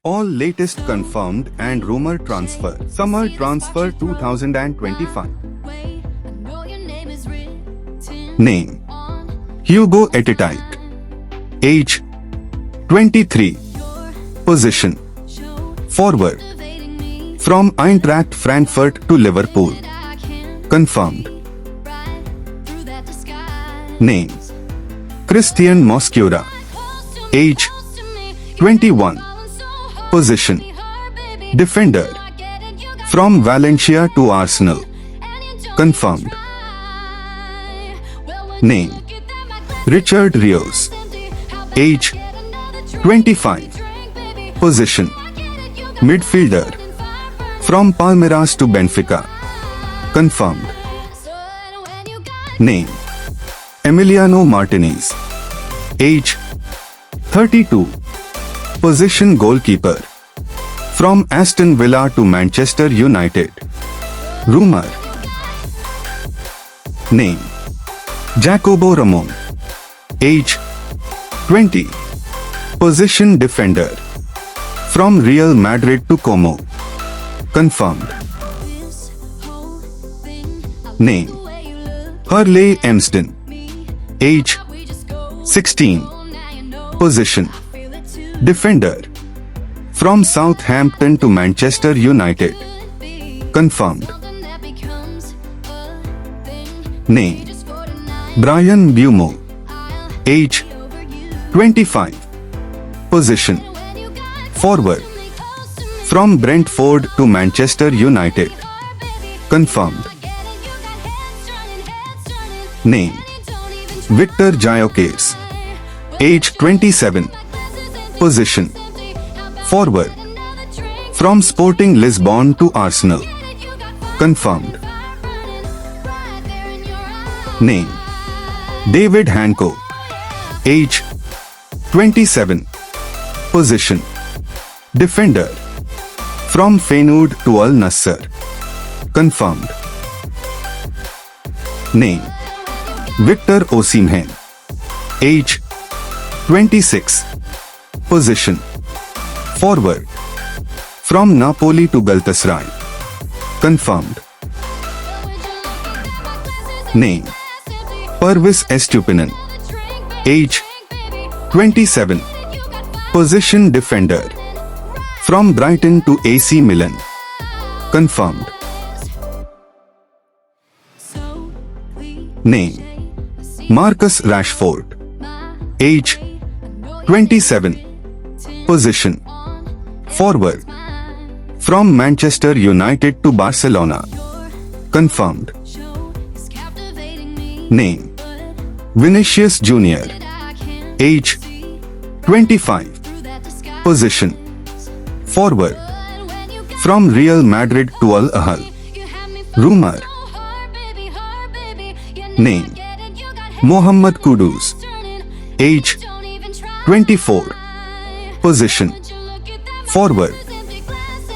All latest confirmed and rumor transfer. Summer transfer 2025. Name: Hugo Etitike. Age: 23. Position: forward. From Eintracht Frankfurt to Liverpool. Confirmed. Name: Christian Mosquera. Age: 21. Position: defender. From Valencia to Arsenal. Confirmed. Name: Richard Rios. Age: 25. Position: midfielder. From Palmeiras to Benfica. Confirmed. Name: Emiliano Martinez. Age: 32. Position: goalkeeper. From Aston Villa to Manchester United. Rumor. Name: Jacobo Ramon. Age: 20. Position: defender. From Real Madrid to Como. Confirmed. Name: Hurley Emsden. Age: 16. Position: defender. From Southampton to Manchester United. Confirmed. Name: Brian Buemo. Age: 25. Position: forward. From Brentford to Manchester United. Confirmed. Name: Victor Gyökeres. Age: 27. Position: forward. From Sporting Lisbon to Arsenal. Confirmed. Name: David Hanco. Age: 27. Position: defender. From Feyenoord to Al Nassr. Confirmed. Name: Victor Osimhen. Age: 26. Position: forward. From Napoli to Galatasaray. Confirmed. Name: Pervis Estupinan. Age: 27. Position: defender. From Brighton to AC Milan. Confirmed. Name: Marcus Rashford. Age: 27. Position: forward. From Manchester United to Barcelona. Confirmed. Name: Vinicius Junior. Age: 25. Position: forward. From Real Madrid to Al Ahly. Rumor. Name: Mohamed Kudus. Age: 24. Position: forward.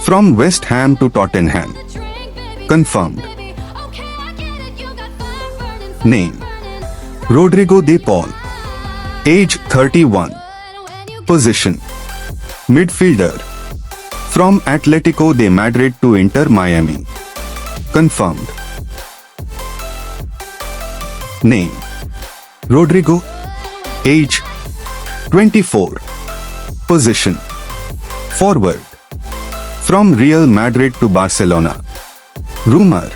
From West Ham to Tottenham. Confirmed. Name: Rodrigo de Paul. Age: 31. Position: midfielder. From Atletico de Madrid to Inter Miami. Confirmed. Name: Rodrigo. Age: 24. Position: forward. From Real Madrid to Barcelona. Rumor.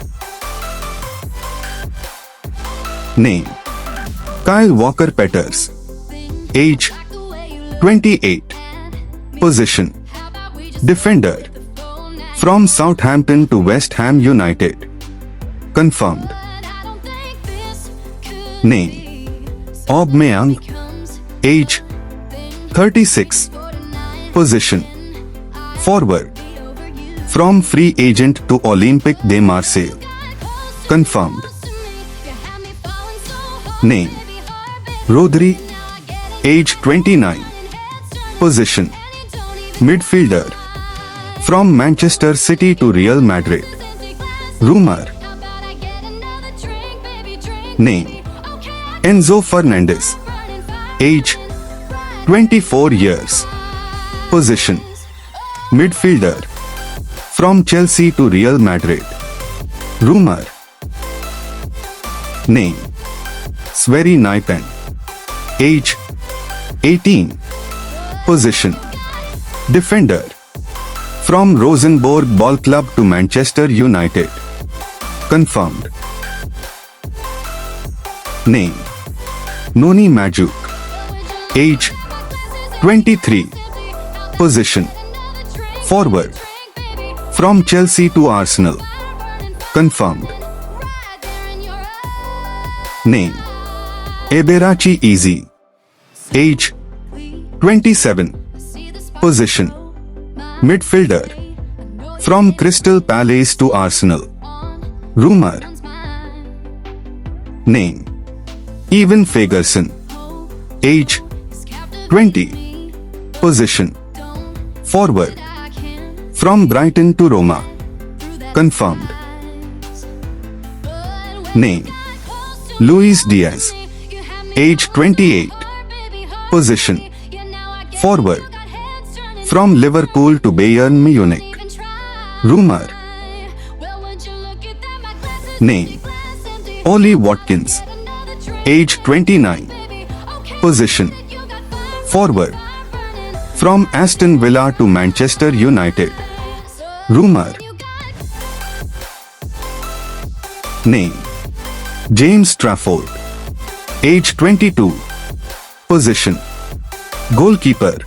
Name: Kyle Walker-Peters. Age: 28. Position: defender. From Southampton to West Ham United. Confirmed. Name: Aubameyang. Age: 36. Position: forward. From free agent to Olympique de Marseille. Confirmed. Name: Rodri. Age: 29. Position: midfielder. From Manchester City to Real Madrid. Rumor. Name: Enzo Fernandez. Age: 24 years. Position: Midfielder. From Chelsea to Real Madrid. Rumor. Name. Sverri Nypen. Age. 18. Position. Defender. From Rosenborg Ball Club to Manchester United. Confirmed. Name. Noni Majuk. Age. 23. Position. Forward. From Chelsea to Arsenal. Confirmed. Name. Eberachi Eze. Age. 27. Position. Midfielder. From Crystal Palace to Arsenal. Rumor. Name. Evan Ferguson. Age. 20. Position. Forward. From Brighton to Roma. Confirmed. Name. Luis Diaz. Age 28. Position. Forward. From Liverpool to Bayern Munich. Rumor. Name. Ollie Watkins. Age 29. Position. Forward. From Aston Villa to Manchester United. Rumor. Name. James Trafford. Age 22. Position. Goalkeeper.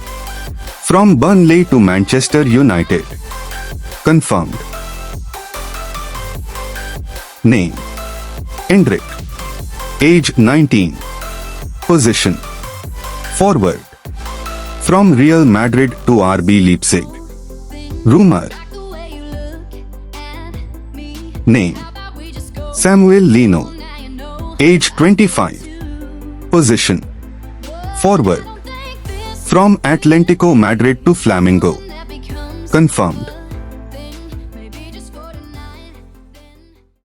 From Burnley to Manchester United. Confirmed. Name. Endrick. Age 19. Position. Forward. From Real Madrid to RB Leipzig. Rumor. Name. Samuel Lino. Age 25. Position. Forward. From Atlético Madrid to Flamengo. Confirmed.